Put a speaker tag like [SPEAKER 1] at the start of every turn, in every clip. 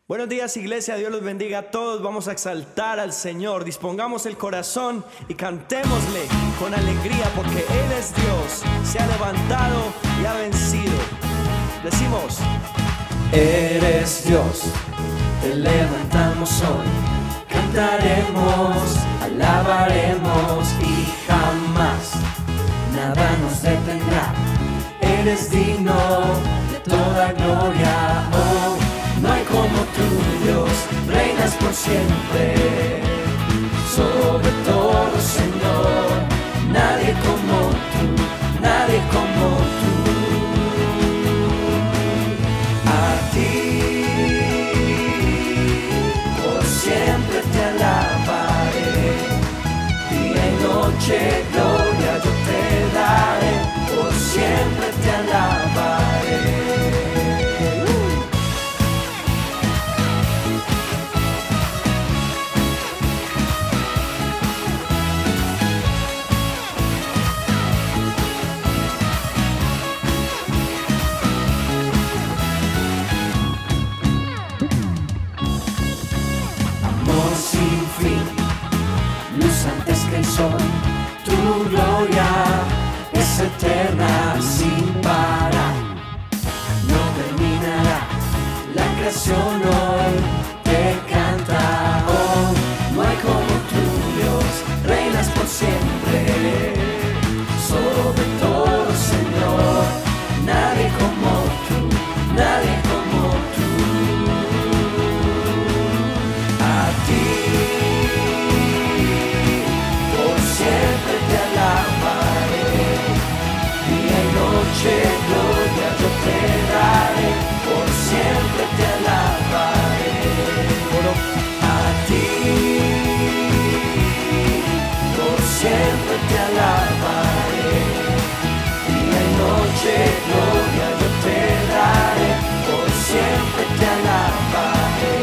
[SPEAKER 1] Buenos días, iglesia, Dios los bendiga a todos. Vamos a exaltar al Señor. Dispongamos el corazón y cantémosle con alegría, porque Él es Dios, se ha levantado y ha vencido. Decimos:
[SPEAKER 2] Eres Dios, te levantamos hoy, cantaremos, alabaremos y jamás nada nos detendrá. Eres digno de toda gloria, oh, no hay como tú, Dios, reinas por siempre. Sobre todo, Señor, nadie como tú, nadie como tú. A ti, por siempre te alabaré, día y noche gloria yo te daré, por siempre te alabaré. Amor sin fin, luz antes que el sol, tu gloria es eterna sin parar, no terminará, la creación hoy te canta, oh, no hay como tú, Dios, reinas por siempre, sobre todo, Señor, nadie como tú, nadie como tú. A ti, por siempre te alabaré, día y noche gloria yo te daré, por siempre te alabaré. A ti, por siempre te alabaré, día y noche gloria yo te daré, por siempre te alabaré.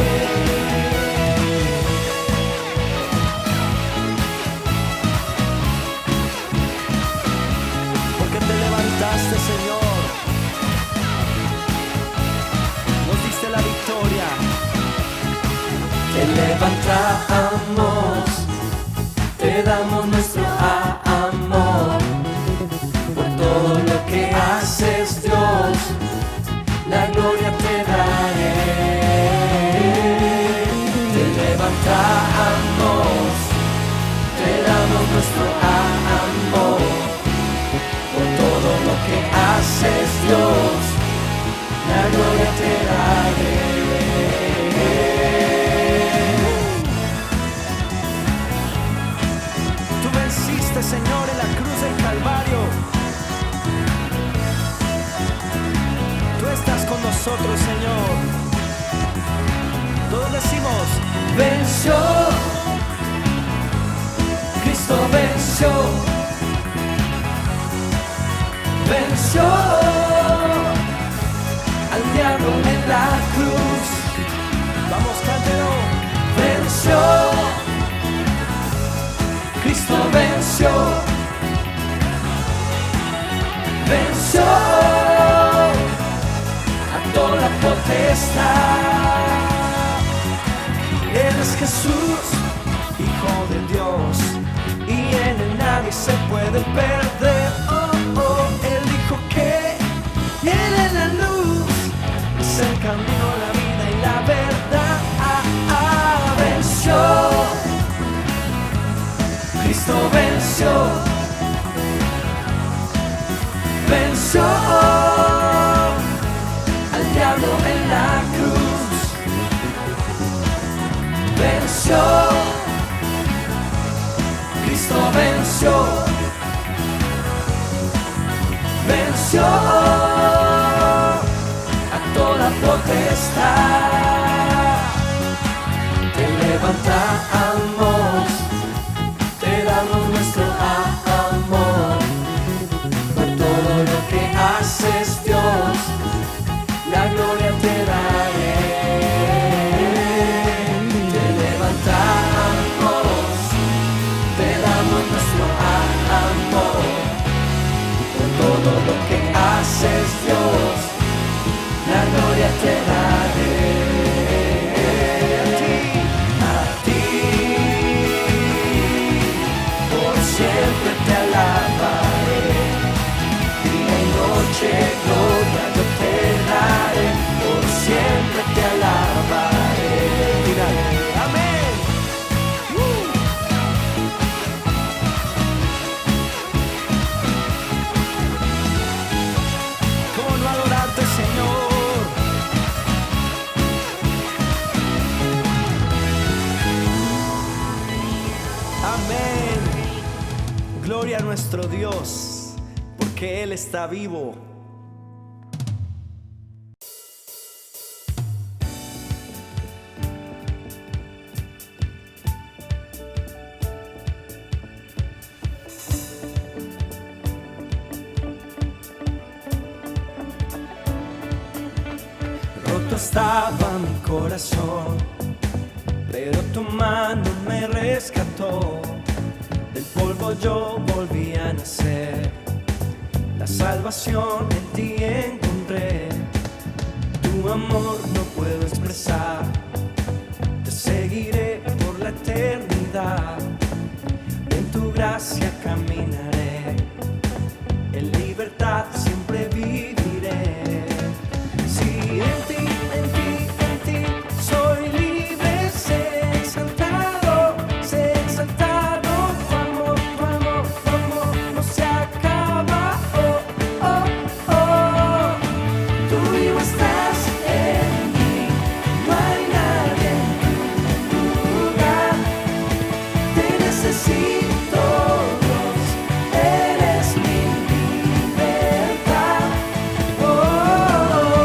[SPEAKER 1] porque te levantaste, Señor, nos diste la victoria.
[SPEAKER 2] Te levantamos, te damos nuestro amor, por todo lo que haces, Dios, la gloria te daré. Te levantamos, te damos nuestro amor, por todo lo que haces, Dios, la gloria te daré.
[SPEAKER 1] Tú venciste, Señor, en la cruz del Calvario. Tú estás con nosotros, Señor. Todos decimos:
[SPEAKER 2] Venció, Cristo venció, venció al diablo en la cruz,
[SPEAKER 1] vamos, cántelo.
[SPEAKER 2] venció, Cristo venció, venció a toda potestad.
[SPEAKER 1] Él es Jesús, Hijo de Dios, y en él nadie se puede perder. Oh, oh, Él dijo que Él es la luz, es el camino, la vida y la verdad.
[SPEAKER 2] Venció, Cristo venció, venció al diablo en la cruz, venció, Cristo venció, venció a toda potestad. Te levantamos, te damos nuestro amor, por todo lo que haces, Dios, la gloria te daré. Te levantamos, te damos nuestro amor, por todo lo que haces, Dios, la gloria te daré.
[SPEAKER 1] siempre te alabaré. Día y noche gloria yo te daré, por siempre te alabaré. Final. Amén. ¿Cómo no adorarte, Señor? Amén. Gloria a nuestro Dios, porque Él está vivo. Roto estaba mi corazón, pero tu mano me rescató. Del polvo yo volví a nacer, la salvación en ti encontré. Tu amor no puedo expresar, te seguiré por la eternidad. En tu gracia caminaré, en libertad siempre viviré. Si en ti soy libre, sé exaltado, sé exaltado. Tu amor no se acaba. Oh, oh, oh. Tú vivo estás en mí, no hay nadie en tu lugar. Te necesito, Dios, eres mi libertad. Oh, oh,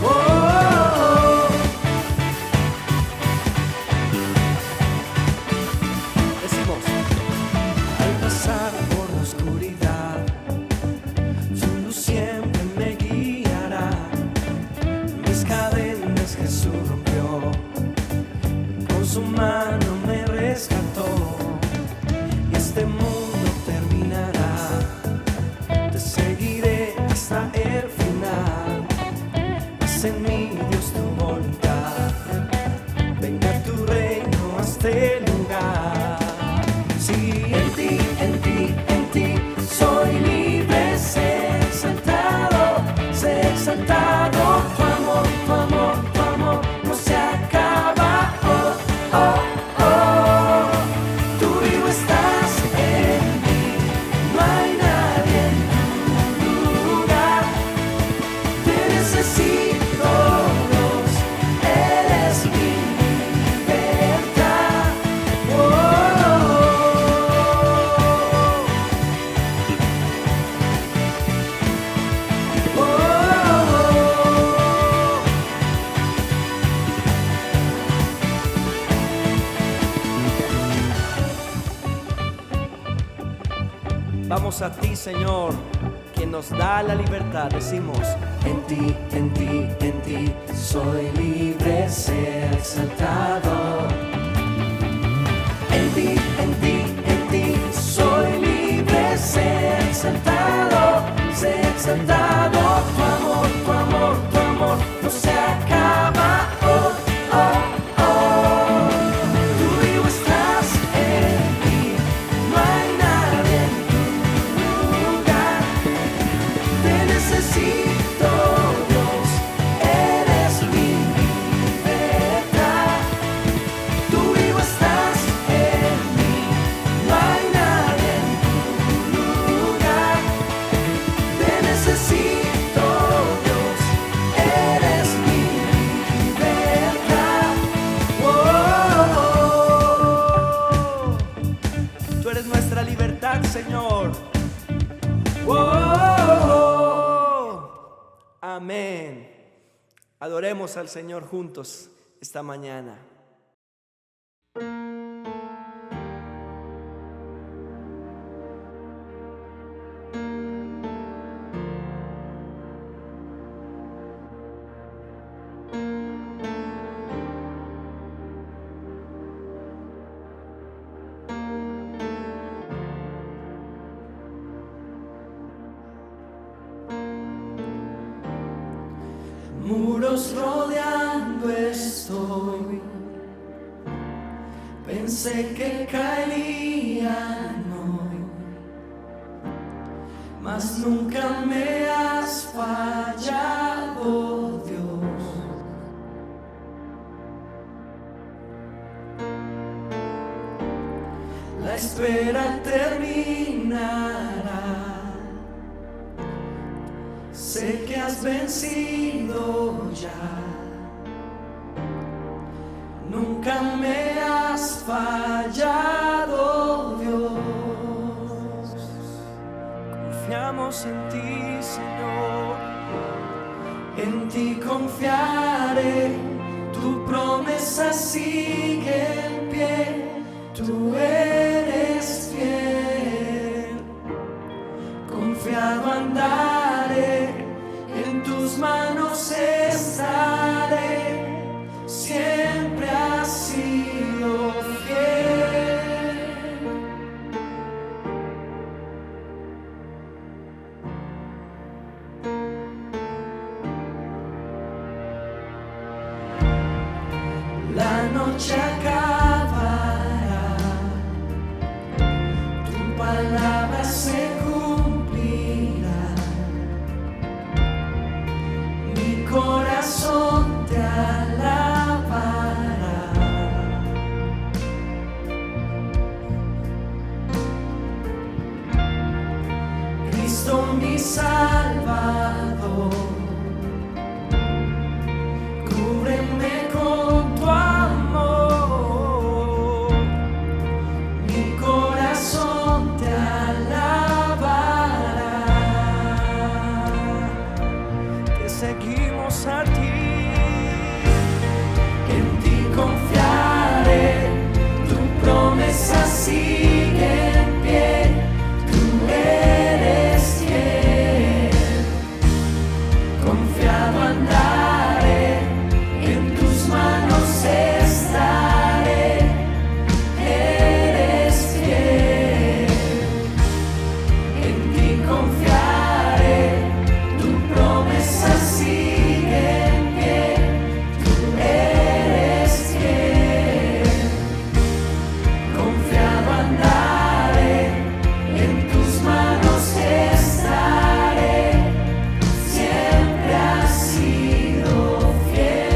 [SPEAKER 1] oh, oh, oh. Decimos, al pasar por la oscuridad, su luz siempre me guiará. Mis cadenas Jesús rompió, con su mano me rescató. Y este mundo terminará, te seguiré hasta el final. Haz en mí, Dios, tu voluntad, venga tu reino a este lugar. Si en ti soy libre, sé exaltado, sé exaltado. Tu amor no se acaba. Oh, oh, oh. Tú vivo estás en mí, no hay nadie en tu lugar. Te necesito, Dios, eres mi libertad. Oh, oh, oh, oh, oh. Vamos a ti, Señor, quien nos da la libertad. Decimos, en ti soy libre, sé exaltado. En ti soy libre, sé exaltado, sé exaltado. Tu amor no se acaba. Oh, oh, oh. Tú vivo estás en mí, no hay nadie en tu lugar. Te necesito, Dios, eres mi libertad. Tú vivo estás en mí, no hay nadie en tu lugar. Te necesito, Dios, eres mi libertad. Oh, oh, oh. Tú eres nuestra libertad, Señor. Oh, oh, oh. Amén. Adoremos al Señor juntos esta mañana. Muros rodeando estoy, Sé que caerían hoy, mas nunca me has fallado, Dios. La espera terminará. Sé que has vencido ya. Nunca me has fallado, Dios. Confiamos en ti, Señor. En ti confiaré. Tu promesa sigue en pie. Tú eres fiel. Confiado andaré. En tus manos estaré. Siempre has sido fiel. La noche acabará, tu palabra se cumplirá. Mi corazón te alabará. Cristo mi Salvador, cúbreme con tu amor. Mi corazón te alabará. Te seguimos a ti. En ti confiaré. Tu promesa sigue en pie. Tú eres fiel. Confiado andaré. En tus manos estaré. Eres fiel. En ti confiaré. Tu promesa sigue en pie. Tú eres fiel. Confiado andaré. En tus manos estaré. Siempre has sido fiel.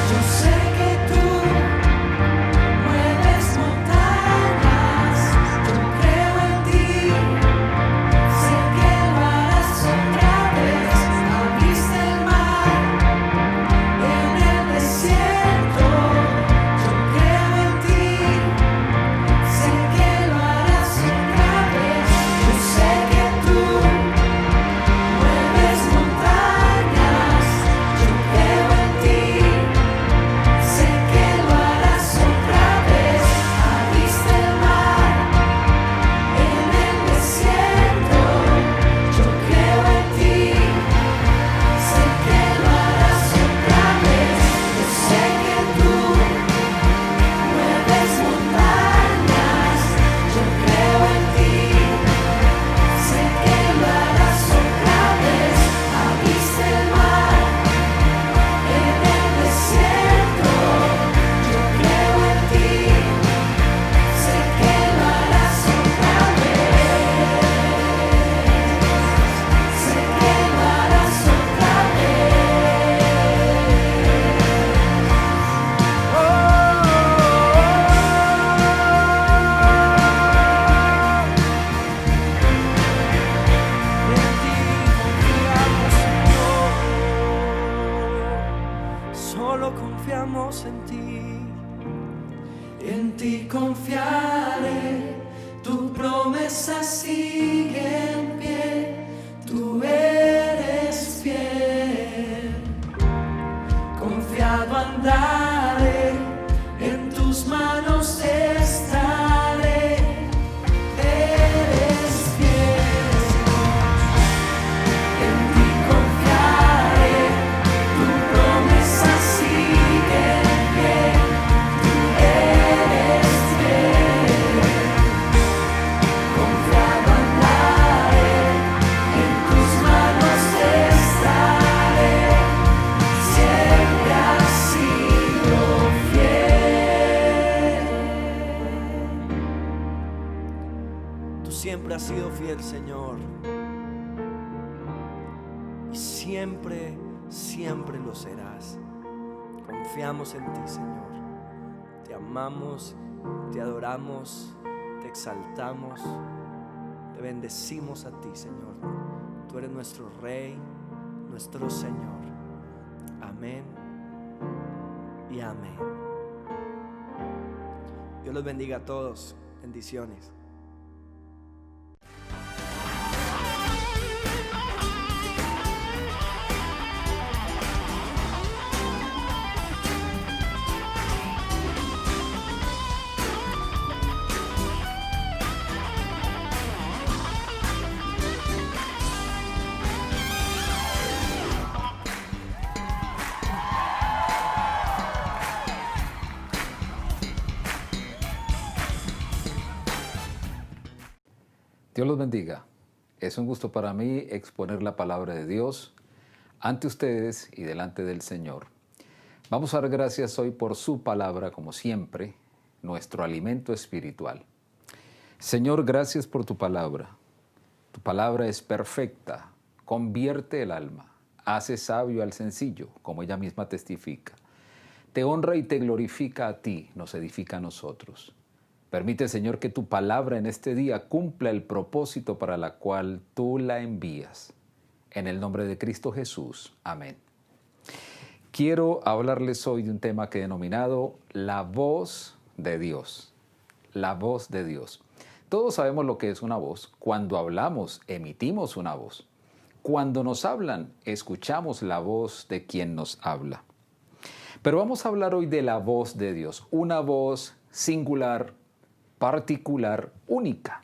[SPEAKER 1] Yo sé que tú mueves montañas. Yo creo en ti. Sé que lo harás otra vez. Abriste el mar en el desierto. Yo creo en ti. Sé que lo harás otra vez. Yo sé que tú mueves montañas. Yo creo en ti. Sé que lo harás otra vez. Abriste el mar en el desierto. Yo creo en ti. Sé que lo harás otra vez. Yo sé que tú mueves montañas. Yo creo en ti. Sé que lo harás otra vez. Abriste el mar en el desierto. Yo creo en ti. Sé que lo harás otra vez. Sé que lo harás otra Solo confiamos en ti. En ti confiaré. Tu promesa sigue en pie. Tú eres fiel. Confiado andar. Siempre has sido fiel, Señor. Y siempre, siempre lo serás. Confiamos en ti, Señor. Te amamos, te adoramos, te exaltamos, te bendecimos a ti, Señor. Tú eres nuestro Rey, nuestro Señor. Amén y amén. Dios los bendiga a todos. Bendiciones.
[SPEAKER 3] Dios los bendiga. Es un gusto para mí exponer la palabra de Dios ante ustedes y delante del Señor. Vamos a dar gracias hoy por su palabra, como siempre, nuestro alimento espiritual. Señor, gracias por tu palabra. Tu palabra es perfecta, convierte el alma, hace sabio al sencillo, como ella misma testifica. Te honra y te glorifica a ti, nos edifica a nosotros. Permite, Señor, que tu palabra en este día cumpla el propósito para la cual tú la envías. En el nombre de Cristo Jesús. Amén. Quiero hablarles hoy de un tema que he denominado la voz de Dios. La voz de Dios. Todos sabemos lo que es una voz. Cuando hablamos, emitimos una voz. Cuando nos hablan, escuchamos la voz de quien nos habla. Pero vamos a hablar hoy de la voz de Dios. Una voz singular, particular, única.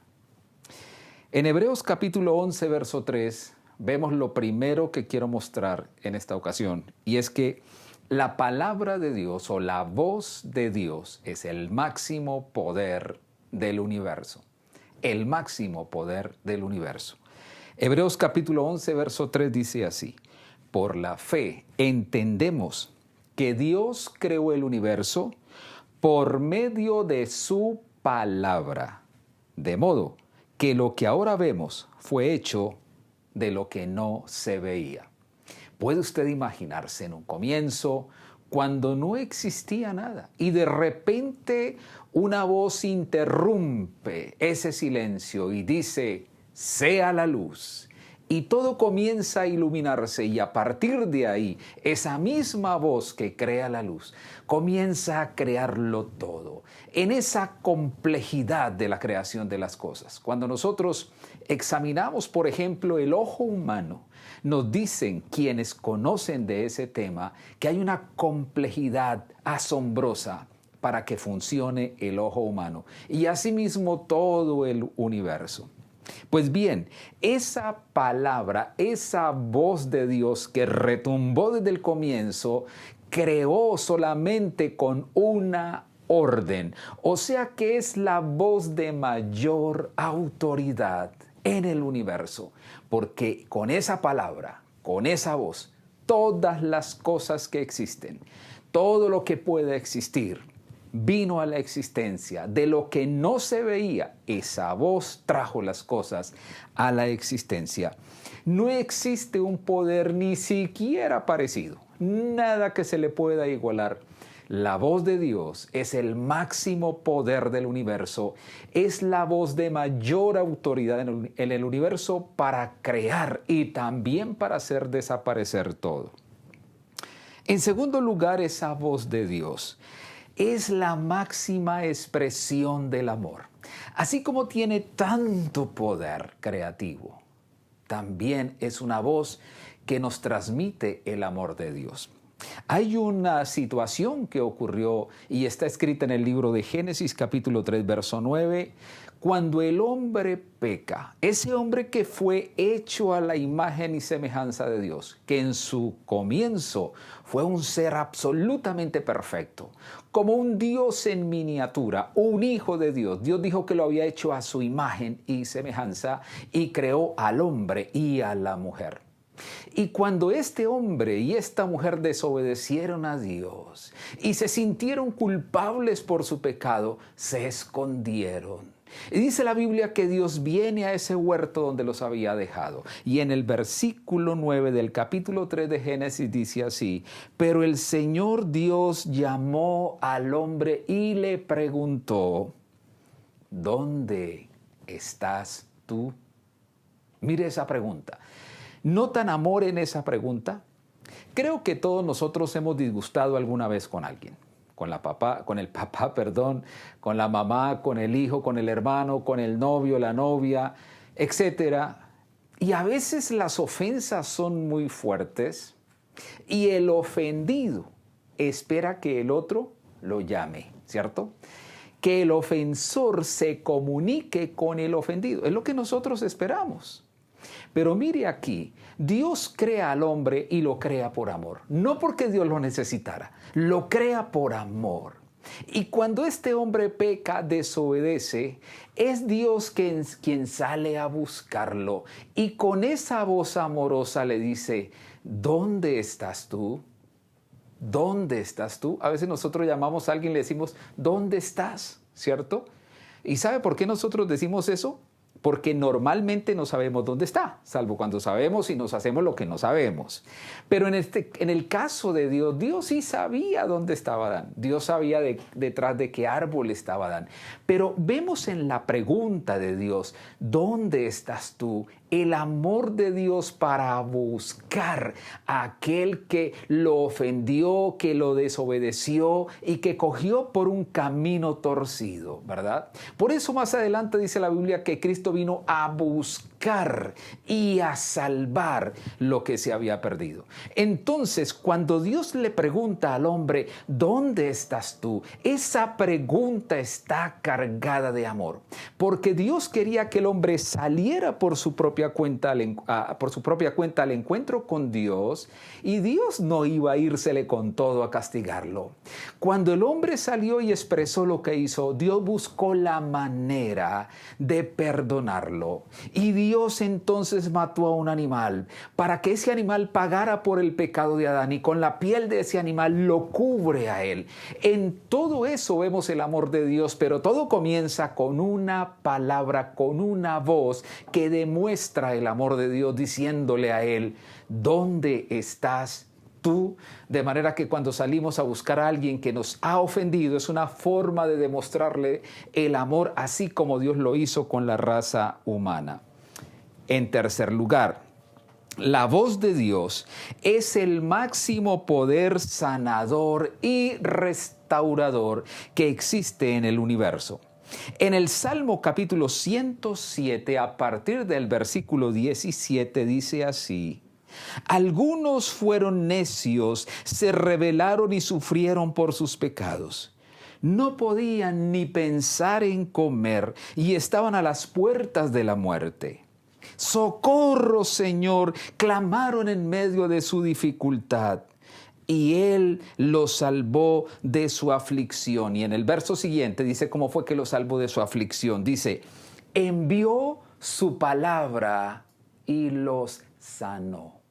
[SPEAKER 3] En Hebreos capítulo 11, verso 3, vemos lo primero que quiero mostrar en esta ocasión, y es que la palabra de Dios o la voz de Dios es el máximo poder del universo. El máximo poder del universo. Hebreos capítulo 11, verso 3 dice así: por la fe entendemos que Dios creó el universo por medio de su palabra, de modo que lo que ahora vemos fue hecho de lo que no se veía. ¿Puede usted imaginarse en un comienzo, cuando no existía nada, y de repente una voz interrumpe ese silencio y dice: sea la luz? Y todo comienza a iluminarse, y a partir de ahí, esa misma voz que crea la luz comienza a crearlo todo, en esa complejidad de la creación de las cosas. Cuando nosotros examinamos, por ejemplo, el ojo humano, nos dicen quienes conocen de ese tema que hay una complejidad asombrosa para que funcione el ojo humano, y asimismo todo el universo. Pues bien, esa palabra, esa voz de Dios que retumbó desde el comienzo, creó solamente con una orden. O sea que es la voz de mayor autoridad en el universo, porque con esa palabra, con esa voz, todas las cosas que existen, todo lo que puede existir, vino a la existencia. De lo que no se veía, esa voz trajo las cosas a la existencia. No existe un poder ni siquiera parecido, nada que se le pueda igualar. La voz de Dios es el máximo poder del universo, es la voz de mayor autoridad en el universo para crear y también para hacer desaparecer todo. En segundo lugar, esa voz de Dios es la máxima expresión del amor. Así como tiene tanto poder creativo, también es una voz que nos transmite el amor de Dios. Hay una situación que ocurrió y está escrita en el libro de Génesis capítulo 3, verso 9, cuando el hombre peca, ese hombre que fue hecho a la imagen y semejanza de Dios, que en su comienzo fue un ser absolutamente perfecto, como un Dios en miniatura, un hijo de Dios. Dios dijo que lo había hecho a su imagen y semejanza y creó al hombre y a la mujer. Y cuando este hombre y esta mujer desobedecieron a Dios y se sintieron culpables por su pecado, se escondieron. Y dice la Biblia que Dios viene a ese huerto donde los había dejado. Y en el versículo 9 del capítulo 3 de Génesis dice así: pero el Señor Dios llamó al hombre y le preguntó, ¿dónde estás tú? Mire esa pregunta. ¿Notan amor en esa pregunta? Creo que todos nosotros hemos disgustado alguna vez con alguien. Con el papá, con la mamá, con el hijo, con el hermano, con el novio, la novia, etc. Y a veces las ofensas son muy fuertes y el ofendido espera que el otro lo llame, ¿cierto? Que el ofensor se comunique con el ofendido. Es lo que nosotros esperamos. Pero mire aquí, Dios crea al hombre y lo crea por amor. No porque Dios lo necesitara, lo crea por amor. Y cuando este hombre peca, desobedece, es Dios quien sale a buscarlo. Y con esa voz amorosa le dice, ¿dónde estás tú? ¿Dónde estás tú? A veces nosotros llamamos a alguien y le decimos, ¿dónde estás? ¿Cierto? ¿Y sabe por qué nosotros decimos eso? Porque normalmente no sabemos dónde está, salvo cuando sabemos y nos hacemos lo que no sabemos. Pero en el caso de Dios, Dios sí sabía dónde estaba Adán. Dios sabía detrás de qué árbol estaba Adán. Pero vemos en la pregunta de Dios, ¿dónde estás tú? El amor de Dios para buscar a aquel que lo ofendió, que lo desobedeció y que cogió por un camino torcido, ¿verdad? Por eso más adelante dice la Biblia que Cristo vino a buscar y a salvar lo que se había perdido. Entonces, cuando Dios le pregunta al hombre, ¿dónde estás tú? Esa pregunta está cargada de amor, porque Dios quería que el hombre saliera por su propia cuenta al encuentro con Dios, y Dios no iba a írsele con todo a castigarlo. Cuando el hombre salió y expresó lo que hizo, Dios buscó la manera de perdonarlo. Y Dios entonces mató a un animal para que ese animal pagara por el pecado de Adán, y con la piel de ese animal lo cubre a él. En todo eso vemos el amor de Dios, pero todo comienza con una palabra, con una voz que demuestra el amor de Dios, diciéndole a él, ¿dónde estás tú? De manera que cuando salimos a buscar a alguien que nos ha ofendido, es una forma de demostrarle el amor, así como Dios lo hizo con la raza humana. En tercer lugar, la voz de Dios es el máximo poder sanador y restaurador que existe en el universo. En el Salmo capítulo 107, a partir del versículo 17, dice así: algunos fueron necios, se rebelaron y sufrieron por sus pecados. No podían ni pensar en comer y estaban a las puertas de la muerte. ¡Socorro, Señor!, clamaron en medio de su dificultad, y Él los salvó de su aflicción. Y en el verso siguiente dice cómo fue que los salvó de su aflicción. Dice, envió su palabra y los sanó.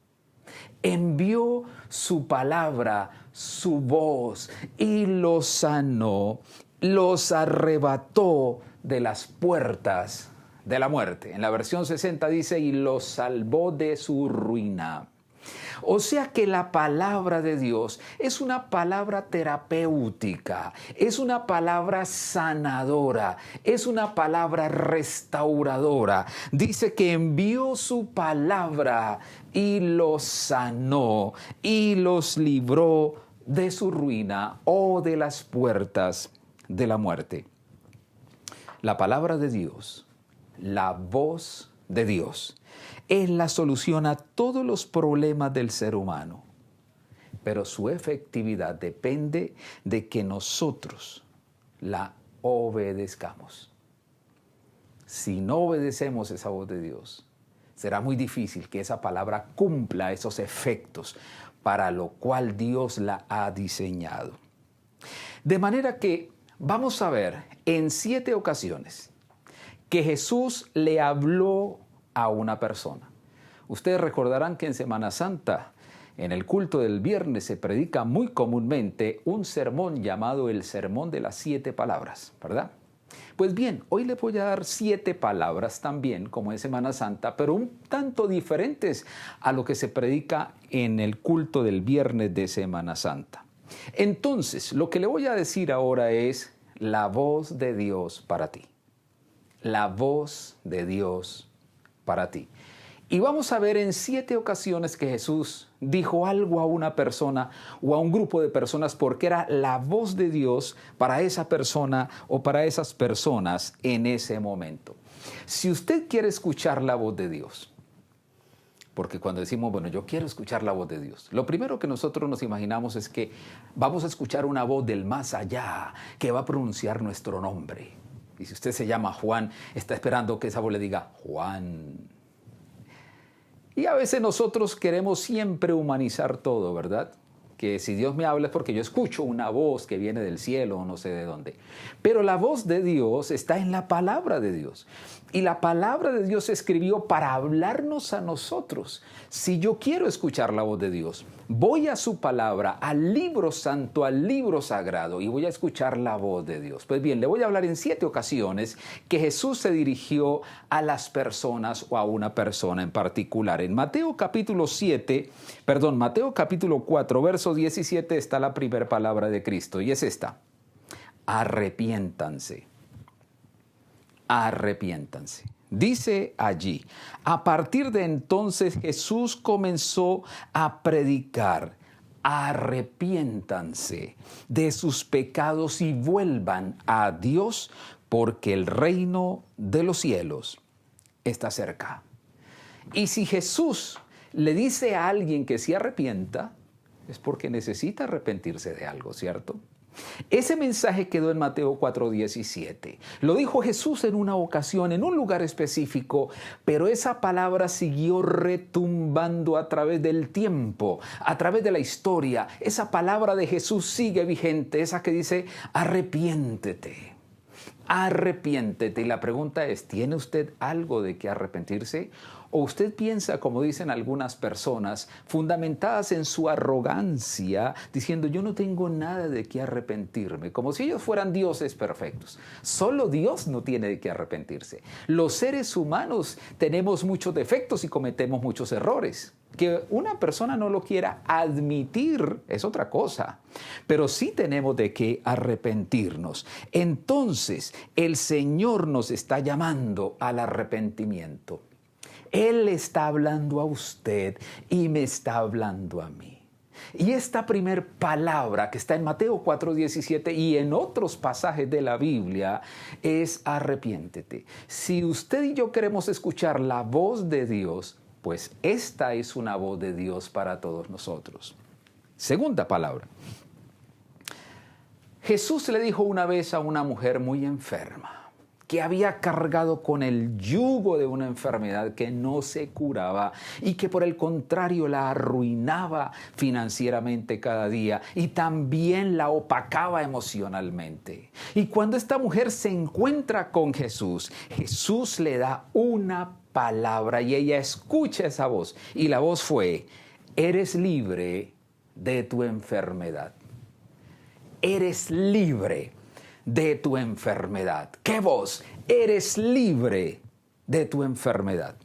[SPEAKER 3] Envió su palabra, su voz, y los sanó, los arrebató de las puertas de la muerte. En la versión 60 dice, y los salvó de su ruina. O sea que la palabra de Dios es una palabra terapéutica, es una palabra sanadora, es una palabra restauradora. Dice que envió su palabra y los sanó y los libró de su ruina o de las puertas de la muerte. La palabra de Dios, la voz de Dios, es la solución a todos los problemas del ser humano, pero su efectividad depende de que nosotros la obedezcamos. Si no obedecemos esa voz de Dios, será muy difícil que esa palabra cumpla esos efectos para lo cual Dios la ha diseñado. De manera que vamos a ver en 7 ocasiones que Jesús le habló a una persona. Ustedes recordarán que en Semana Santa, en el culto del viernes, se predica muy comúnmente un sermón llamado el Sermón de las 7 palabras, ¿verdad? Pues bien, hoy le voy a dar 7 palabras también, como en Semana Santa, pero un tanto diferentes a lo que se predica en el culto del viernes de Semana Santa. Entonces, lo que le voy a decir ahora es la voz de Dios para ti. La voz de Dios para ti. Y vamos a ver en 7 ocasiones que Jesús dijo algo a una persona o a un grupo de personas porque era la voz de Dios para esa persona o para esas personas en ese momento. Si usted quiere escuchar la voz de Dios, porque cuando decimos, bueno, yo quiero escuchar la voz de Dios, lo primero que nosotros nos imaginamos es que vamos a escuchar una voz del más allá que va a pronunciar nuestro nombre. Y si usted se llama Juan, está esperando que esa voz le diga, Juan. Y a veces nosotros queremos siempre humanizar todo, ¿verdad? Que si Dios me habla es porque yo escucho una voz que viene del cielo o no sé de dónde. Pero la voz de Dios está en la palabra de Dios. Y la palabra de Dios se escribió para hablarnos a nosotros. Si yo quiero escuchar la voz de Dios, voy a su palabra, al libro santo, al libro sagrado, y voy a escuchar la voz de Dios. Pues bien, le voy a hablar en 7 ocasiones que Jesús se dirigió a las personas o a una persona en particular. En Mateo capítulo 4, verso 17 está la primera palabra de Cristo, y es esta: arrepiéntanse. Arrepiéntanse. Dice allí, a partir de entonces Jesús comenzó a predicar: arrepiéntanse de sus pecados y vuelvan a Dios, porque el reino de los cielos está cerca. Y si Jesús le dice a alguien que se arrepienta, es porque necesita arrepentirse de algo, ¿cierto? Ese mensaje quedó en Mateo 4:17. Lo dijo Jesús en una ocasión, en un lugar específico, pero esa palabra siguió retumbando a través del tiempo, a través de la historia. Esa palabra de Jesús sigue vigente, esa que dice, arrepiéntete. Arrepiéntete. Y la pregunta es, ¿tiene usted algo de qué arrepentirse? ¿O usted piensa, como dicen algunas personas, fundamentadas en su arrogancia, diciendo yo no tengo nada de qué arrepentirme, como si ellos fueran dioses perfectos? Solo Dios no tiene de qué arrepentirse. Los seres humanos tenemos muchos defectos y cometemos muchos errores. Que una persona no lo quiera admitir es otra cosa, pero sí tenemos de qué arrepentirnos. Entonces, el Señor nos está llamando al arrepentimiento. Él está hablando a usted y me está hablando a mí. Y esta primer palabra que está en Mateo 4:17 y en otros pasajes de la Biblia es arrepiéntete. Si usted y yo queremos escuchar la voz de Dios, pues esta es una voz de Dios para todos nosotros. Segunda palabra. Jesús le dijo una vez a una mujer muy enferma, que había cargado con el yugo de una enfermedad que no se curaba y que por el contrario la arruinaba financieramente cada día y también la opacaba emocionalmente. Y cuando esta mujer se encuentra con Jesús, Jesús le da una palabra y ella escucha esa voz. Y la voz fue, eres libre de tu enfermedad. Eres libre de tu enfermedad. ¿Qué voz? Eres libre de tu enfermedad.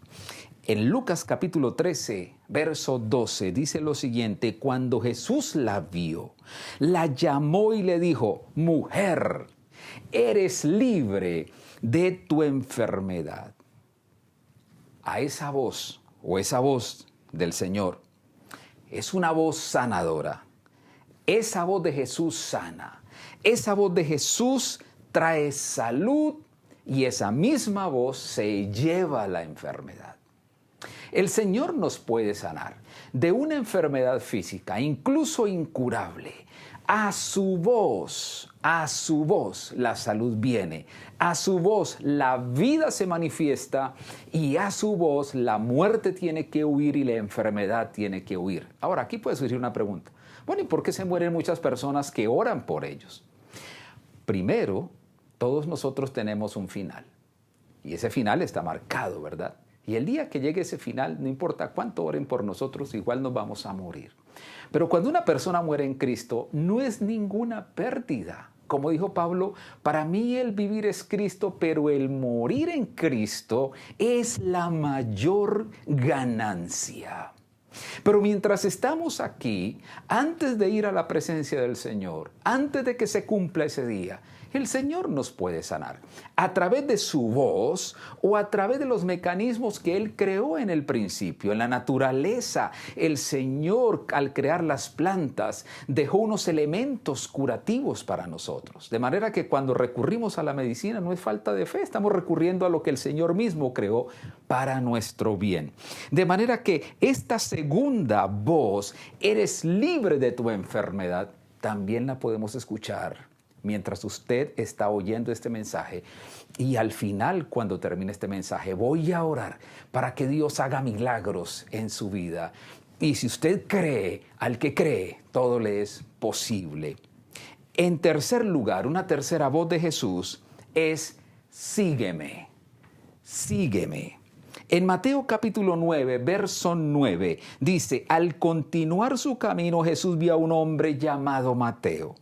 [SPEAKER 3] En Lucas capítulo 13, verso 12, dice lo siguiente: cuando Jesús la vio, la llamó y le dijo, mujer, eres libre de tu enfermedad. A esa voz, o esa voz del Señor, es una voz sanadora. Esa voz de Jesús sana. Esa voz de Jesús trae salud y esa misma voz se lleva la enfermedad. El Señor nos puede sanar de una enfermedad física, incluso incurable. A su voz la salud viene. A su voz la vida se manifiesta y a su voz la muerte tiene que huir y la enfermedad tiene que huir. Ahora, aquí puede surgir una pregunta. Bueno, ¿y por qué se mueren muchas personas que oran por ellos? Primero, todos nosotros tenemos un final. Y ese final está marcado, ¿verdad? Y el día que llegue ese final, no importa cuánto oren por nosotros, igual nos vamos a morir. Pero cuando una persona muere en Cristo, no es ninguna pérdida. Como dijo Pablo, para mí el vivir es Cristo, pero el morir en Cristo es la mayor ganancia. Pero mientras estamos aquí, antes de ir a la presencia del Señor, antes de que se cumpla ese día, el Señor nos puede sanar a través de su voz o a través de los mecanismos que Él creó en el principio. En la naturaleza, el Señor, al crear las plantas, dejó unos elementos curativos para nosotros. De manera que cuando recurrimos a la medicina no es falta de fe, estamos recurriendo a lo que el Señor mismo creó para nuestro bien. De manera que esta segunda voz, eres libre de tu enfermedad, también la podemos escuchar mientras usted está oyendo este mensaje. Y al final, cuando termine este mensaje, voy a orar para que Dios haga milagros en su vida. Y si usted cree, al que cree, todo le es posible. En tercer lugar, una tercera voz de Jesús es: sígueme, sígueme. En Mateo capítulo 9, verso 9, dice: al continuar su camino, Jesús vio a un hombre llamado Mateo,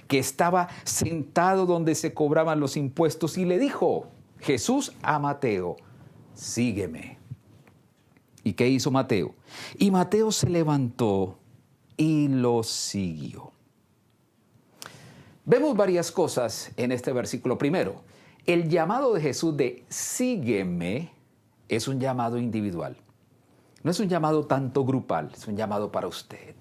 [SPEAKER 3] que estaba sentado donde se cobraban los impuestos, y le dijo Jesús a Mateo: sígueme. ¿Y qué hizo Mateo? Y Mateo se levantó y lo siguió. Vemos varias cosas en este versículo. Primero, el llamado de Jesús de sígueme es un llamado individual. No es un llamado tanto grupal, es un llamado para usted.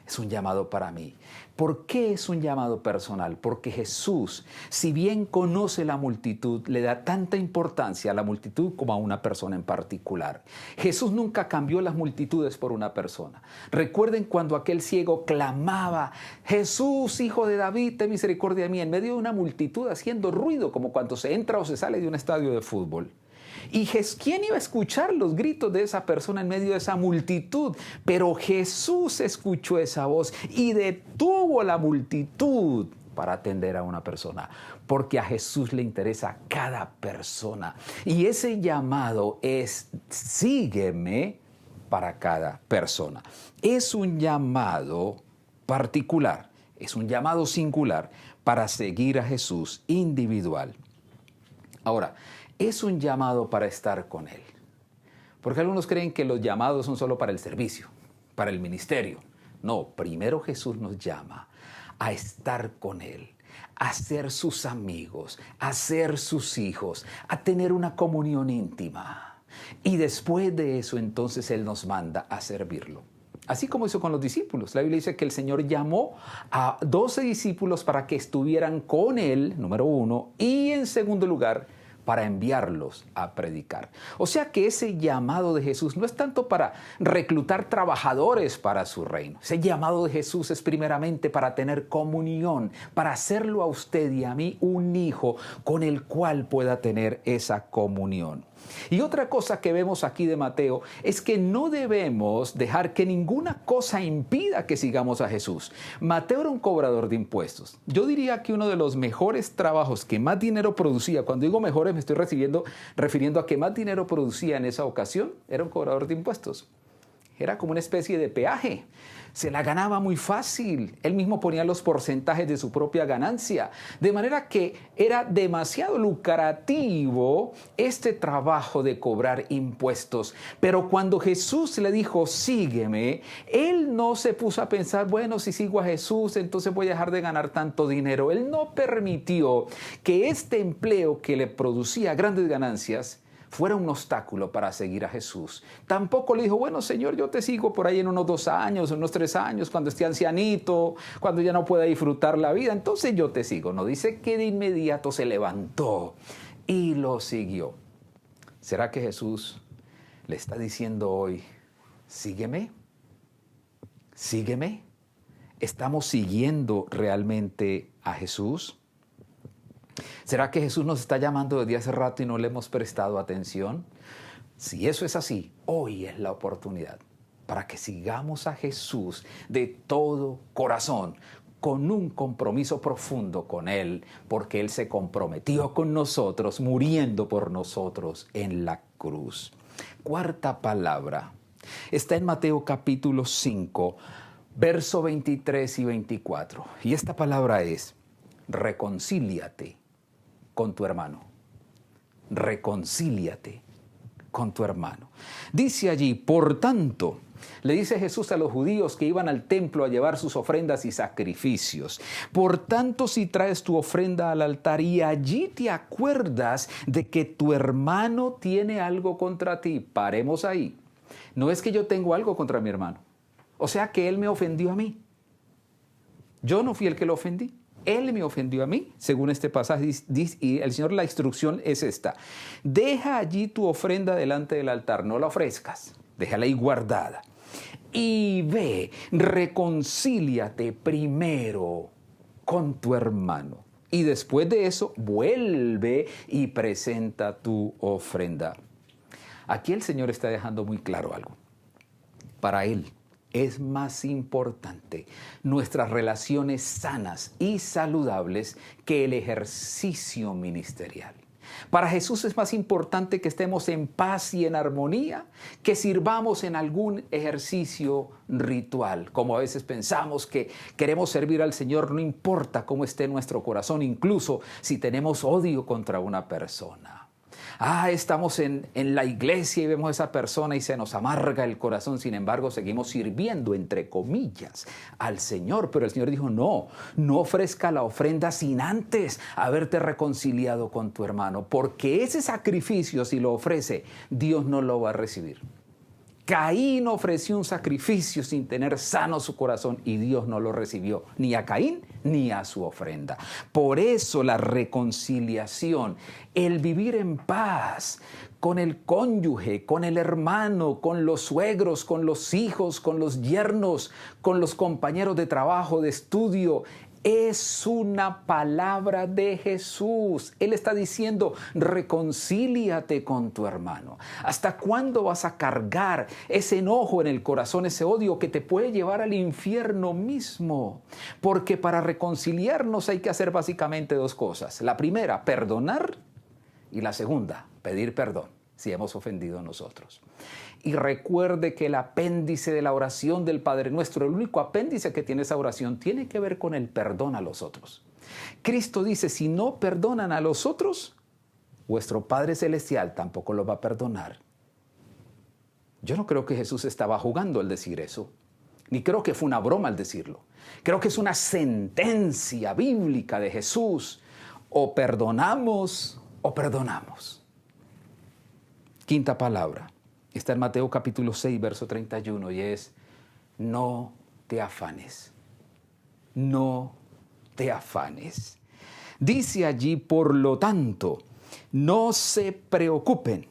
[SPEAKER 3] Es un llamado para mí. ¿Por qué es un llamado personal? Porque Jesús, si bien conoce la multitud, le da tanta importancia a la multitud como a una persona en particular. Jesús nunca cambió las multitudes por una persona. Recuerden cuando aquel ciego clamaba: Jesús, hijo de David, ten misericordia de mí, en medio de una multitud haciendo ruido, como cuando se entra o se sale de un estadio de fútbol. ¿Y quién iba a escuchar los gritos de esa persona en medio de esa multitud? Pero Jesús escuchó esa voz y detuvo la multitud para atender a una persona, porque a Jesús le interesa cada persona. Y ese llamado es: sígueme, para cada persona. Es un llamado particular, es un llamado singular para seguir a Jesús individual. Ahora, es un llamado para estar con Él. Porque algunos creen que los llamados son solo para el servicio, para el ministerio. No, primero Jesús nos llama a estar con Él, a ser sus amigos, a ser sus hijos, a tener una comunión íntima. Y después de eso, entonces Él nos manda a servirlo. Así como hizo con los discípulos. La Biblia dice que el Señor llamó a 12 discípulos para que estuvieran con Él, número 1, y en segundo lugar, para enviarlos a predicar. O sea que ese llamado de Jesús no es tanto para reclutar trabajadores para su reino. Ese llamado de Jesús es primeramente para tener comunión, para hacerlo a usted y a mí un hijo con el cual pueda tener esa comunión. Y otra cosa que vemos aquí de Mateo es que no debemos dejar que ninguna cosa impida que sigamos a Jesús. Mateo era un cobrador de impuestos. Yo diría que uno de los mejores trabajos que más dinero producía, cuando digo mejores me estoy refiriendo a que más dinero producía en esa ocasión, era un cobrador de impuestos. Era como una especie de peaje. Se la ganaba muy fácil. Él mismo ponía los porcentajes de su propia ganancia. De manera que era demasiado lucrativo este trabajo de cobrar impuestos. Pero cuando Jesús le dijo, sígueme, Él no se puso a pensar, bueno, si sigo a Jesús, entonces voy a dejar de ganar tanto dinero. Él no permitió que este empleo que le producía grandes ganancias fuera un obstáculo para seguir a Jesús. Tampoco le dijo, bueno, Señor, yo te sigo por ahí en unos 2 años, unos 3 años, cuando esté ancianito, cuando ya no pueda disfrutar la vida, entonces yo te sigo. No, dice que de inmediato se levantó y lo siguió. ¿Será que Jesús le está diciendo hoy, sígueme? ¿Sígueme? ¿Estamos siguiendo realmente a Jesús? ¿Será que Jesús nos está llamando desde hace rato y no le hemos prestado atención? Si eso es así, hoy es la oportunidad para que sigamos a Jesús de todo corazón, con un compromiso profundo con Él, porque Él se comprometió con nosotros, muriendo por nosotros en la cruz. Cuarta palabra está en Mateo capítulo 5, verso 23 y 24. Y esta palabra es, reconcíliate con tu hermano. Reconcíliate con tu hermano. Dice allí, por tanto, le dice Jesús a los judíos que iban al templo a llevar sus ofrendas y sacrificios. Por tanto, si traes tu ofrenda al altar y allí te acuerdas de que tu hermano tiene algo contra ti, paremos ahí. No es que yo tengo algo contra mi hermano. O sea que él me ofendió a mí. Yo no fui el que lo ofendí. Él me ofendió a mí, según este pasaje, y el Señor, la instrucción es esta. Deja allí tu ofrenda delante del altar, no la ofrezcas, déjala ahí guardada. Y ve, reconcíliate primero con tu hermano. Y después de eso, vuelve y presenta tu ofrenda. Aquí el Señor está dejando muy claro algo. Para Él es más importante nuestras relaciones sanas y saludables que el ejercicio ministerial. Para Jesús es más importante que estemos en paz y en armonía que sirvamos en algún ejercicio ritual. Como a veces pensamos que queremos servir al Señor, no importa cómo esté nuestro corazón, incluso si tenemos odio contra una persona. Estamos en la iglesia y vemos a esa persona y se nos amarga el corazón. Sin embargo, seguimos sirviendo, entre comillas, al Señor. Pero el Señor dijo, no ofrezca la ofrenda sin antes haberte reconciliado con tu hermano. Porque ese sacrificio, si lo ofrece, Dios no lo va a recibir. Caín ofreció un sacrificio sin tener sano su corazón y Dios no lo recibió, ni a Caín ni a su ofrenda. Por eso la reconciliación, el vivir en paz con el cónyuge, con el hermano, con los suegros, con los hijos, con los yernos, con los compañeros de trabajo, de estudio, es una palabra de Jesús. Él está diciendo, reconcíliate con tu hermano. ¿Hasta cuándo vas a cargar ese enojo en el corazón, ese odio que te puede llevar al infierno mismo? Porque para reconciliarnos hay que hacer básicamente dos cosas. La primera, perdonar, y la segunda, pedir perdón si hemos ofendido a nosotros. Y recuerde que el apéndice de la oración del Padre Nuestro, el único apéndice que tiene esa oración, tiene que ver con el perdón a los otros. Cristo dice, si no perdonan a los otros, vuestro Padre Celestial tampoco lo va a perdonar. Yo no creo que Jesús estaba jugando al decir eso, ni creo que fue una broma al decirlo. Creo que es una sentencia bíblica de Jesús. O perdonamos o perdonamos. Quinta palabra. Está en Mateo capítulo 6, verso 31, y es, no te afanes, no te afanes. Dice allí, por lo tanto, no se preocupen,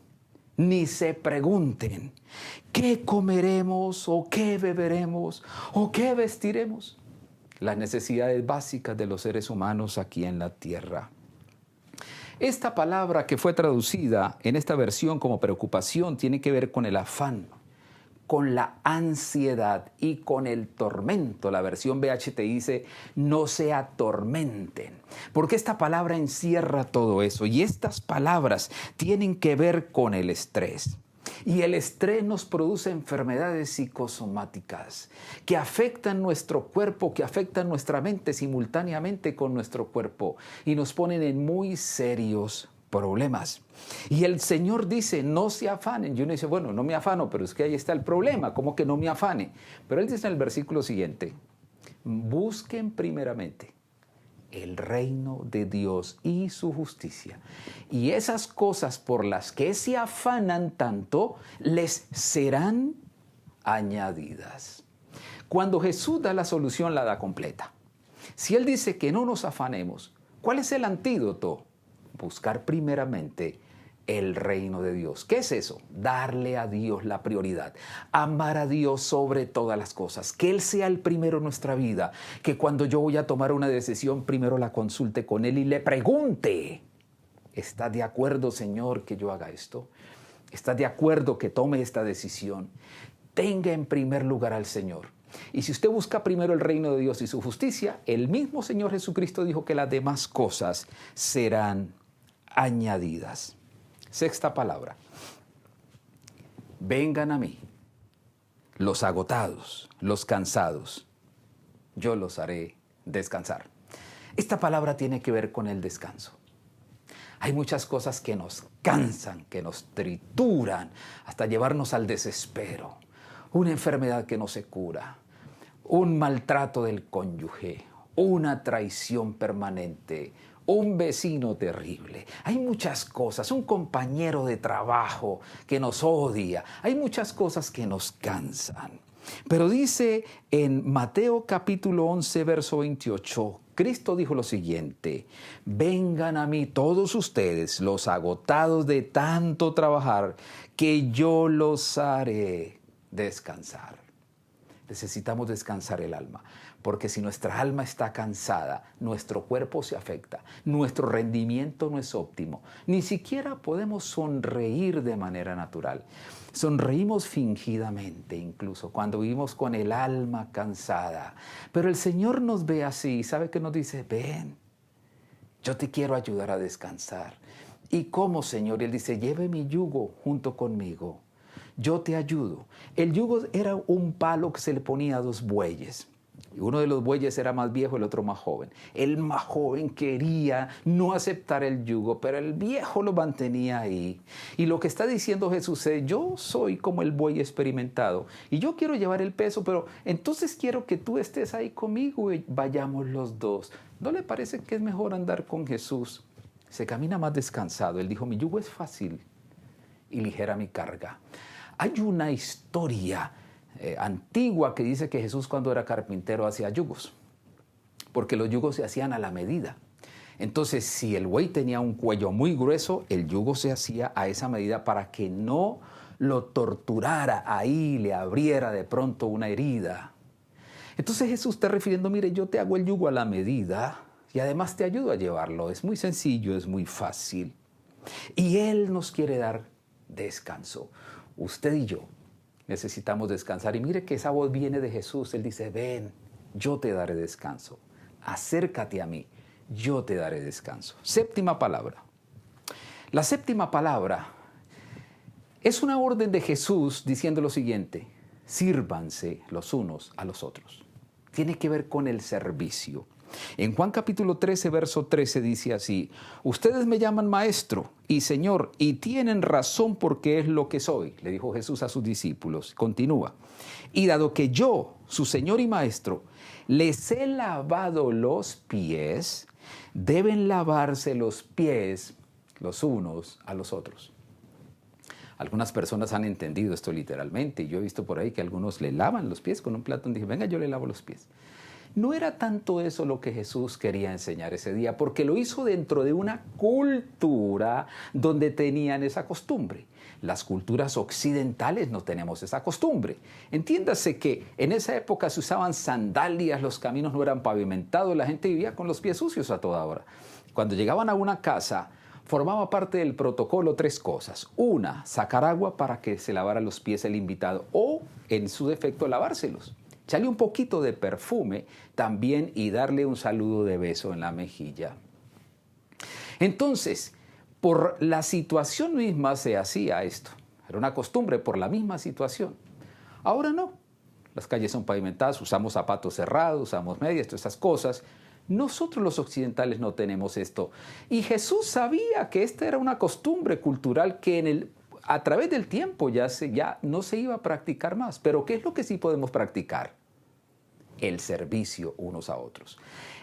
[SPEAKER 3] ni se pregunten, ¿qué comeremos o qué beberemos o qué vestiremos? Las necesidades básicas de los seres humanos aquí en la tierra. Esta palabra que fue traducida en esta versión como preocupación tiene que ver con el afán, con la ansiedad y con el tormento. La versión BHT dice, no se atormenten, porque esta palabra encierra todo eso. Y estas palabras tienen que ver con el estrés. Y el estrés nos produce enfermedades psicosomáticas que afectan nuestro cuerpo, que afectan nuestra mente simultáneamente con nuestro cuerpo y nos ponen en muy serios problemas. Y el Señor dice, no se afanen. Y uno dice, bueno, no me afano, pero es que ahí está el problema, ¿cómo que no me afane? Pero Él dice en el versículo siguiente, busquen primeramente el reino de Dios y su justicia. Y esas cosas por las que se afanan tanto, les serán añadidas. Cuando Jesús da la solución, la da completa. Si Él dice que no nos afanemos, ¿cuál es el antídoto? Buscar primeramente el reino de Dios. ¿Qué es eso? Darle a Dios la prioridad. Amar a Dios sobre todas las cosas. Que Él sea el primero en nuestra vida. Que cuando yo voy a tomar una decisión, primero la consulte con Él y le pregunte, ¿está de acuerdo, Señor, que yo haga esto? ¿Está de acuerdo que tome esta decisión? Tenga en primer lugar al Señor. Y si usted busca primero el reino de Dios y su justicia, el mismo Señor Jesucristo dijo que las demás cosas serán añadidas. Sexta palabra. Vengan a mí, los agotados, los cansados, yo los haré descansar. Esta palabra tiene que ver con el descanso. Hay muchas cosas que nos cansan, que nos trituran, hasta llevarnos al desespero. Una enfermedad que no se cura, un maltrato del cónyuge, una traición permanente, un vecino terrible. Hay muchas cosas, un compañero de trabajo que nos odia. Hay muchas cosas que nos cansan. Pero dice en Mateo capítulo 11, verso 28, Cristo dijo lo siguiente: vengan a mí todos ustedes, los agotados de tanto trabajar, que yo los haré descansar. Necesitamos descansar el alma, porque si nuestra alma está cansada, nuestro cuerpo se afecta, nuestro rendimiento no es óptimo, ni siquiera podemos sonreír de manera natural. Sonreímos fingidamente incluso cuando vivimos con el alma cansada. Pero el Señor nos ve así y sabe que nos dice: ven, yo te quiero ayudar a descansar. ¿Y cómo, Señor? Y Él dice: lleve mi yugo junto conmigo. Yo te ayudo. El yugo era un palo que se le ponía a dos bueyes. Uno de los bueyes era más viejo, el otro más joven. El más joven quería no aceptar el yugo, pero el viejo lo mantenía ahí. Y lo que está diciendo Jesús es: yo soy como el buey experimentado y yo quiero llevar el peso, pero entonces quiero que tú estés ahí conmigo y vayamos los dos. ¿No le parece que es mejor andar con Jesús? Se camina más descansado. Él dijo: mi yugo es fácil y ligera mi carga. Hay una historia antigua que dice que Jesús, cuando era carpintero, hacía yugos, porque los yugos se hacían a la medida. Entonces, si el buey tenía un cuello muy grueso, el yugo se hacía a esa medida para que no lo torturara ahí, le abriera de pronto una herida. Entonces Jesús está refiriendo: mire, yo te hago el yugo a la medida y además te ayudo a llevarlo. Es muy sencillo, es muy fácil. Y Él nos quiere dar descanso. Usted y yo necesitamos descansar. Y mire que esa voz viene de Jesús. Él dice: ven, yo te daré descanso. Acércate a mí, yo te daré descanso. Séptima palabra. La séptima palabra es una orden de Jesús diciendo lo siguiente: sírvanse los unos a los otros. Tiene que ver con el servicio. En Juan capítulo 13, verso 13 dice así: ustedes me llaman maestro y señor, y tienen razón porque es lo que soy, le dijo Jesús a sus discípulos. Continúa: y dado que yo, su señor y maestro, les he lavado los pies, deben lavarse los pies los unos a los otros. Algunas personas han entendido esto literalmente, y yo he visto por ahí que algunos le lavan los pies con un plato y dije: venga, yo le lavo los pies. No era tanto eso lo que Jesús quería enseñar ese día, porque lo hizo dentro de una cultura donde tenían esa costumbre. Las culturas occidentales no tenemos esa costumbre. Entiéndase que en esa época se usaban sandalias, los caminos no eran pavimentados, la gente vivía con los pies sucios a toda hora. Cuando llegaban a una casa, formaba parte del protocolo tres cosas. Una, sacar agua para que se lavara los pies el invitado, o en su defecto lavárselos. Echarle un poquito de perfume también y darle un saludo de beso en la mejilla. Entonces, por la situación misma se hacía esto. Era una costumbre por la misma situación. Ahora no. Las calles son pavimentadas, usamos zapatos cerrados, usamos medias, todas esas cosas. Nosotros los occidentales no tenemos esto. Y Jesús sabía que esta era una costumbre cultural que a través del tiempo ya no se iba a practicar más. Pero ¿qué es lo que sí podemos practicar? El servicio unos a otros.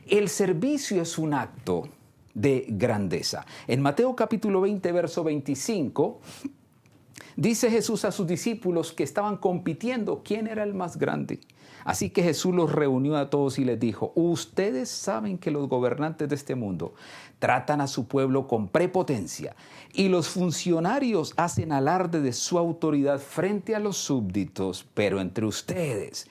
[SPEAKER 3] El servicio es un acto de grandeza. En Mateo capítulo 20, verso 25, dice Jesús a sus discípulos que estaban compitiendo quién era el más grande. Así que Jesús los reunió a todos y les dijo: ustedes saben que los gobernantes de este mundo tratan a su pueblo con prepotencia y los funcionarios hacen alarde de su autoridad frente a los súbditos, pero entre ustedes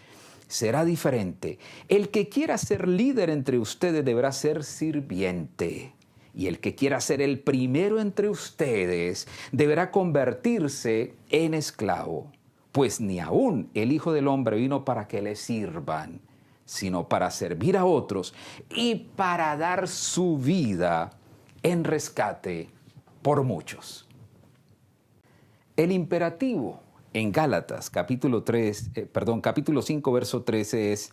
[SPEAKER 3] será diferente. El que quiera ser líder entre ustedes deberá ser sirviente. Y el que quiera ser el primero entre ustedes deberá convertirse en esclavo. Pues ni aún el Hijo del Hombre vino para que le sirvan, sino para servir a otros y para dar su vida en rescate por muchos. El imperativo en Gálatas capítulo 5, verso 13 es,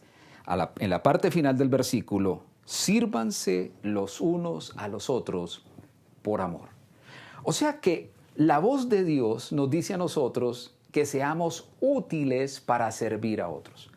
[SPEAKER 3] en la parte final del versículo: sírvanse los unos a los otros por amor. O sea que la voz de Dios nos dice a nosotros que seamos útiles para servir a otros.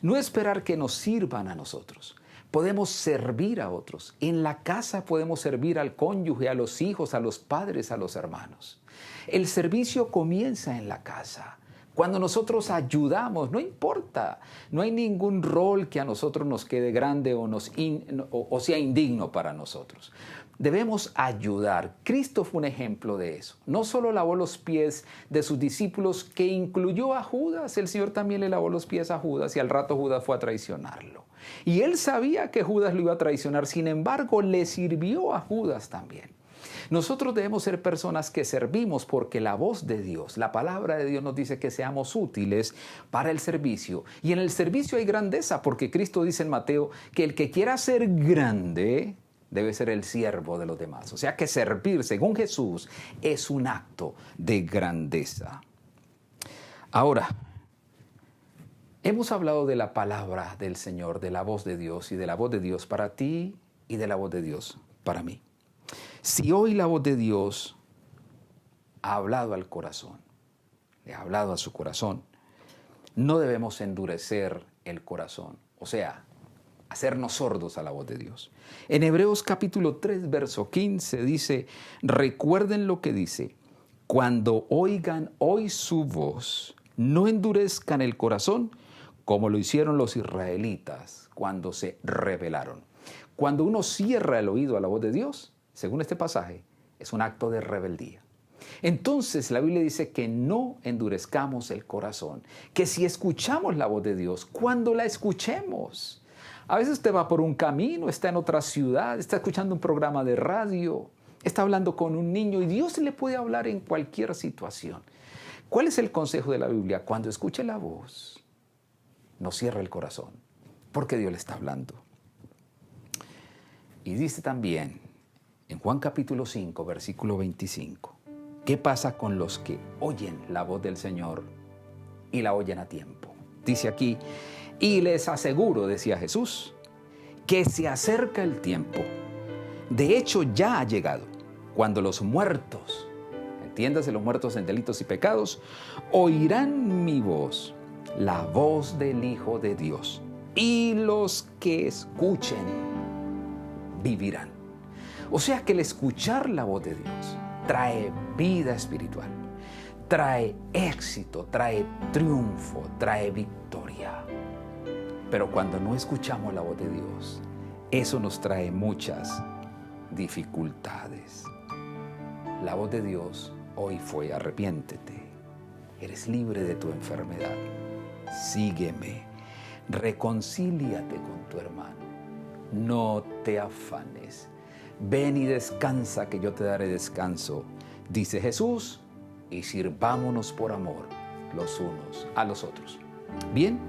[SPEAKER 3] No esperar que nos sirvan a nosotros. Podemos servir a otros. En la casa podemos servir al cónyuge, a los hijos, a los padres, a los hermanos. El servicio comienza en la casa. Cuando nosotros ayudamos, no importa, no hay ningún rol que a nosotros nos quede grande o sea indigno para nosotros. Debemos ayudar. Cristo fue un ejemplo de eso. No solo lavó los pies de sus discípulos, que incluyó a Judas. El Señor también le lavó los pies a Judas y al rato Judas fue a traicionarlo. Y él sabía que Judas lo iba a traicionar, sin embargo, le sirvió a Judas también. Nosotros debemos ser personas que servimos porque la voz de Dios, la palabra de Dios nos dice que seamos útiles para el servicio. Y en el servicio hay grandeza, porque Cristo dice en Mateo que el que quiera ser grande debe ser el siervo de los demás. O sea que servir, según Jesús, es un acto de grandeza. Ahora, hemos hablado de la palabra del Señor, de la voz de Dios y de la voz de Dios para ti y de la voz de Dios para mí. Si hoy la voz de Dios ha hablado al corazón, le ha hablado a su corazón, no debemos endurecer el corazón, o sea, hacernos sordos a la voz de Dios. En Hebreos capítulo 3, verso 15 dice, recuerden lo que dice, cuando oigan hoy su voz, no endurezcan el corazón como lo hicieron los israelitas cuando se rebelaron. Cuando uno cierra el oído a la voz de Dios, según este pasaje, es un acto de rebeldía. Entonces la Biblia dice que no endurezcamos el corazón, que si escuchamos la voz de Dios, cuando la escuchemos, a veces usted va por un camino, está en otra ciudad, está escuchando un programa de radio, está hablando con un niño y Dios le puede hablar en cualquier situación. ¿Cuál es el consejo de la Biblia? Cuando escuche la voz, no cierre el corazón, porque Dios le está hablando. Y dice también en Juan capítulo 5, versículo 25, ¿qué pasa con los que oyen la voz del Señor y la oyen a tiempo? Dice aquí, y les aseguro, decía Jesús, que se acerca el tiempo. De hecho, ya ha llegado, cuando los muertos, entiéndase, los muertos en delitos y pecados, oirán mi voz, la voz del Hijo de Dios, y los que escuchen vivirán. O sea que el escuchar la voz de Dios trae vida espiritual, trae éxito, trae triunfo, trae victoria. Pero cuando no escuchamos la voz de Dios, eso nos trae muchas dificultades. La voz de Dios hoy fue: arrepiéntete, eres libre de tu enfermedad, sígueme, reconcíliate con tu hermano, no te afanes, ven y descansa que yo te daré descanso, dice Jesús, y sirvámonos por amor los unos a los otros. Bien,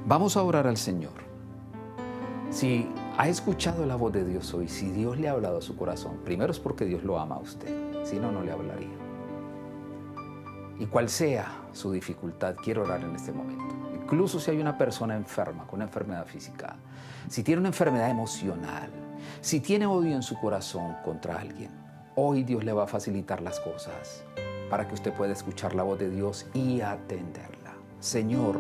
[SPEAKER 3] vamos a orar al Señor. Si ha escuchado la voz de Dios hoy, si Dios le ha hablado a su corazón, primero es porque Dios lo ama a usted, si no, no le hablaría. Y cual sea su dificultad, quiero orar en este momento. Incluso si hay una persona enferma, con una enfermedad física, si tiene una enfermedad emocional, si tiene odio en su corazón contra alguien, hoy Dios le va a facilitar las cosas para que usted pueda escuchar la voz de Dios y atenderla. Señor,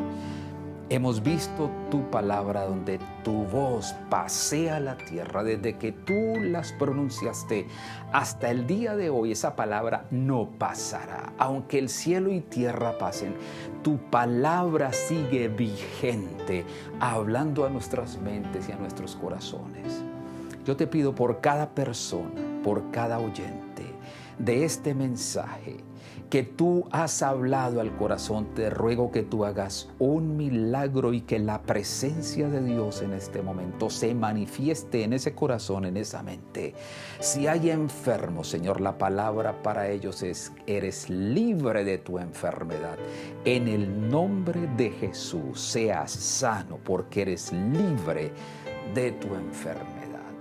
[SPEAKER 3] hemos visto tu palabra donde tu voz pasea la tierra. Desde que tú las pronunciaste hasta el día de hoy, esa palabra no pasará. Aunque el cielo y tierra pasen, tu palabra sigue vigente, hablando a nuestras mentes y a nuestros corazones. Yo te pido por cada persona, por cada oyente de este mensaje, que tú has hablado al corazón, te ruego que tú hagas un milagro y que la presencia de Dios en este momento se manifieste en ese corazón, en esa mente. Si hay enfermos, Señor, la palabra para ellos es: eres libre de tu enfermedad. En el nombre de Jesús, seas sano porque eres libre de tu enfermedad.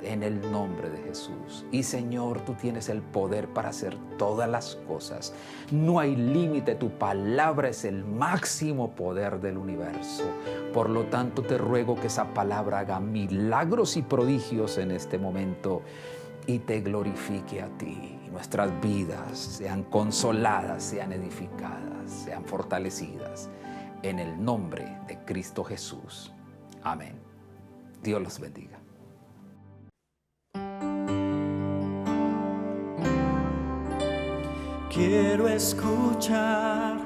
[SPEAKER 3] en el nombre de Jesús. Y Señor, tú tienes el poder para hacer todas las cosas. No hay límite, tu palabra es el máximo poder del universo. Por lo tanto, te ruego que esa palabra haga milagros y prodigios en este momento y te glorifique a ti. Y nuestras vidas sean consoladas, sean edificadas, sean fortalecidas. En el nombre de Cristo Jesús. Amén. Dios los bendiga.
[SPEAKER 1] Quiero escuchar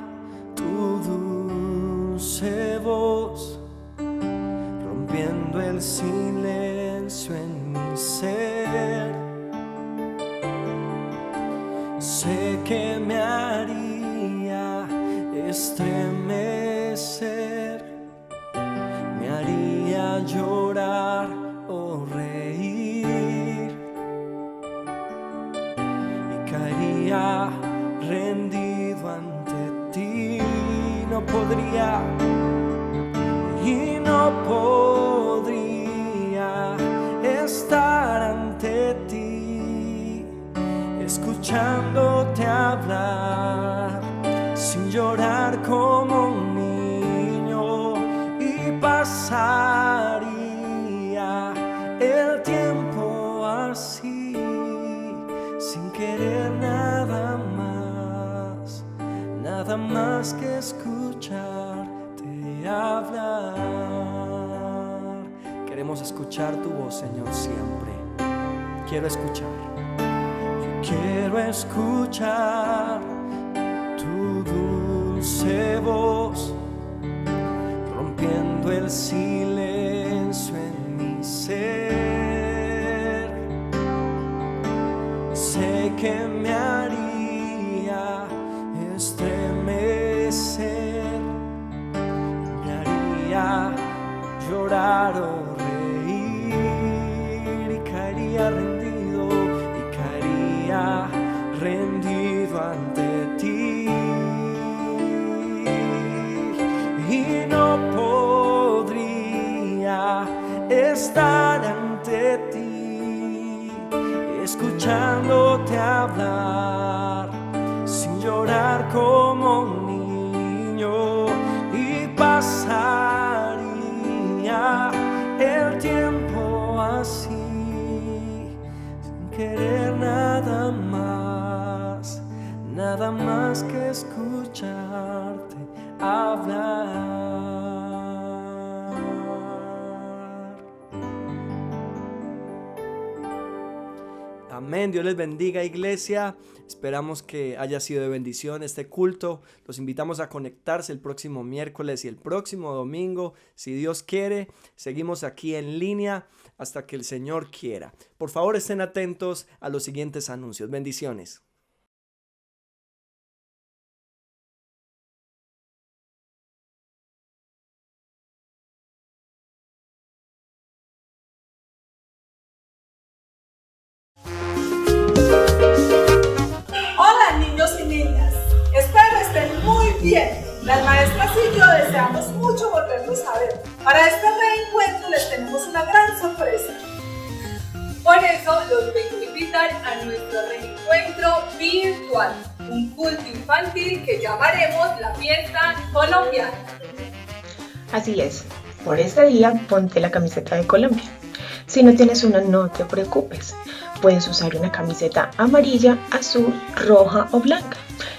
[SPEAKER 1] tu dulce voz, rompiendo el silencio en mi ser. Sé que me haría estremecer, me haría llorar o reír, y caería rendido ante ti. No podría estar ante ti, escuchándote hablar, sin llorar como un niño, y pasaría el tiempo así, sin querer nada más que escucharte hablar. Queremos escuchar tu voz, Señor, siempre. Quiero escuchar. Yo quiero escuchar tu dulce voz, rompiendo el silencio en mi ser. Sé que me haría estremecer, me haría llorar o reír, y caería rendido ante ti, y no podría estar ante ti, escuchándote hablar, sin llorar como un niño, y pasaría el tiempo así, sin querer nada más que escucharte hablar. Amén. Dios les bendiga, iglesia. Esperamos que haya sido de bendición este culto. Los invitamos a conectarse el próximo miércoles y el próximo domingo. Si Dios quiere, seguimos aquí en línea hasta que el Señor quiera. Por favor, estén atentos a los siguientes anuncios. Bendiciones.
[SPEAKER 4] Hola niños y niñas, espero estén muy bien. Las maestras y yo deseamos mucho volverlos a ver. Para este reencuentro les tenemos una gran sorpresa.
[SPEAKER 5] Por eso los vengo a invitar a nuestro reencuentro virtual, un culto infantil que llamaremos la Fiesta Colombiana.
[SPEAKER 6] Así es, por este día ponte la camiseta de Colombia. Si no tienes una, no te preocupes. Puedes usar una camiseta amarilla, azul, roja o blanca.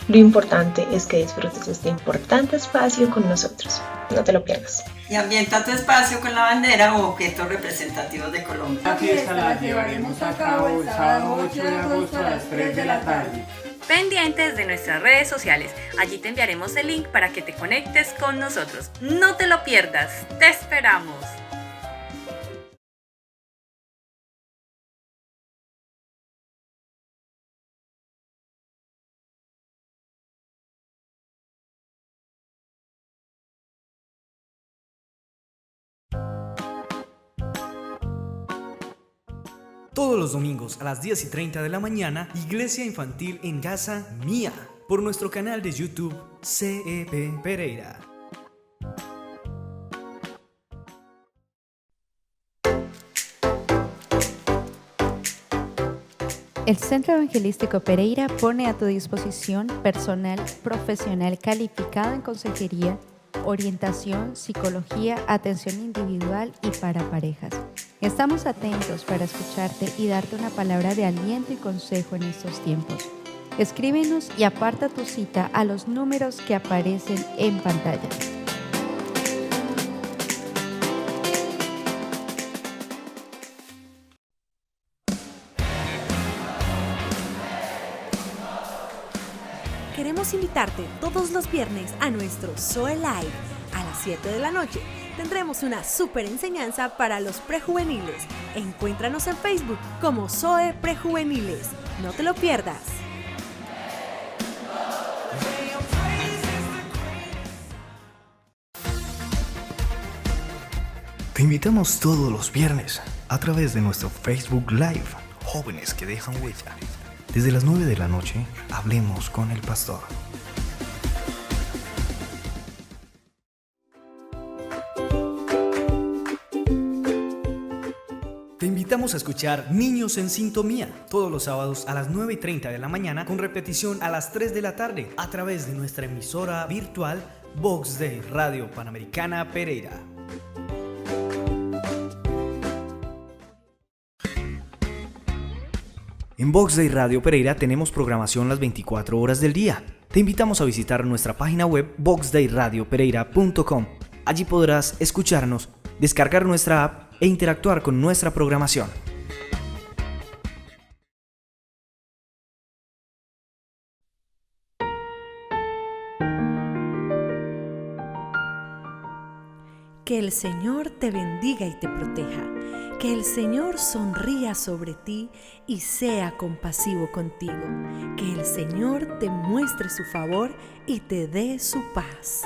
[SPEAKER 6] Lo importante es que disfrutes este importante espacio con nosotros. No te lo pierdas.
[SPEAKER 7] Y ambienta tu espacio con la bandera o objetos representativos de Colombia.
[SPEAKER 8] La fiesta la llevaremos a cabo el sábado 8 de agosto a las 3 de la tarde.
[SPEAKER 9] Pendientes de nuestras redes sociales. Allí te enviaremos el link para que te conectes con nosotros. No te lo pierdas. ¡Te esperamos!
[SPEAKER 10] Todos los domingos a las 10:30 de la mañana, Iglesia Infantil en Casa Mía, por nuestro canal de YouTube CEP Pereira.
[SPEAKER 11] El Centro Evangelístico Pereira pone a tu disposición personal profesional calificado en consejería, orientación, psicología, atención individual y para parejas. Estamos atentos para escucharte y darte una palabra de aliento y consejo en estos tiempos. Escríbenos y aparta tu cita a los números que aparecen en pantalla.
[SPEAKER 12] Queremos invitarte todos los viernes a nuestro Zoe Live. A las 7 de la noche tendremos una súper enseñanza para los prejuveniles. Encuéntranos en Facebook como Zoe Prejuveniles. No te lo pierdas.
[SPEAKER 10] Te invitamos todos los viernes a través de nuestro Facebook Live, Jóvenes que dejan huella. Desde las 9 de la noche, hablemos con el pastor. Te invitamos a escuchar Niños en Sintonía todos los sábados a las 9:30 de la mañana con repetición a las 3 de la tarde a través de nuestra emisora virtual Vox Day Radio Panamericana Pereira. En Vox Day Radio Pereira tenemos programación las 24 horas del día. Te invitamos a visitar nuestra página web voxdayradiopereira.com. Allí podrás escucharnos, descargar nuestra app e interactuar con nuestra programación.
[SPEAKER 12] Que el Señor te bendiga y te proteja. Que el Señor sonría sobre ti y sea compasivo contigo. Que el Señor te muestre su favor y te dé su paz.